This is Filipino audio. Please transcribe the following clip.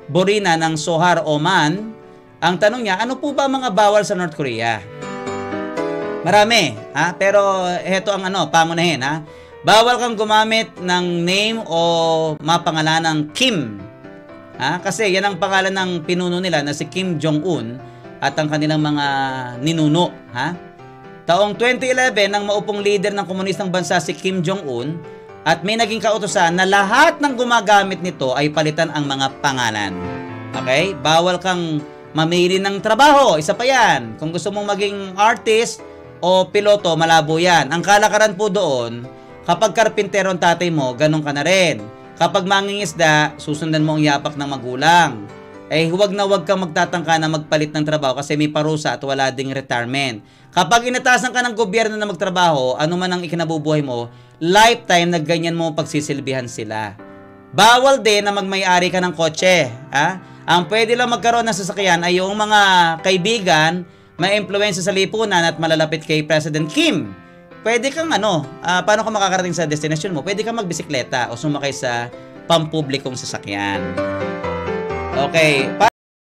Borina ng Sohar, Oman. Ang tanong niya, ano po ba mga bawal sa North Korea? Marami, ha? Pero heto ang pangunahin, ha? Bawal kang gumamit ng name o mapangalan ng Kim. Ha? Kasi yan ang pangalan ng pinuno nila na si Kim Jong-un at ang kanilang mga ninuno, ha? Taong 2011 nang maupong leader ng komunistang bansa si Kim Jong-un at may naging kautusan na lahat ng gumagamit nito ay palitan ang mga pangalan. Okay? Bawal kang mamili ng trabaho. Isa pa yan. Kung gusto mong maging artist o piloto, malabo yan. Ang kalakaran po doon, kapag karpintero ang tatay mo, ganun ka na rin. Kapag mangingisda, susundan mo ang yapak ng magulang. Huwag na huwag kang magtatangka na magpalit ng trabaho kasi may parusa at wala ding retirement. Kapag inatasan ka ng gobyerno na magtrabaho, ano man ang ikinabubuhay mo, lifetime na ganyan mo pagsisilbihan sila. Bawal din na magmay-ari ka ng kotse. Ha? Ang pwede lang magkaroon ng sasakyan ay yung mga kaibigan, may impluwensya sa lipunan at malalapit kay President Kim. Pwede kang paano ka makakarating sa destination mo? Pwede kang magbisikleta o sumakay sa pampublikong sasakyan. Okay.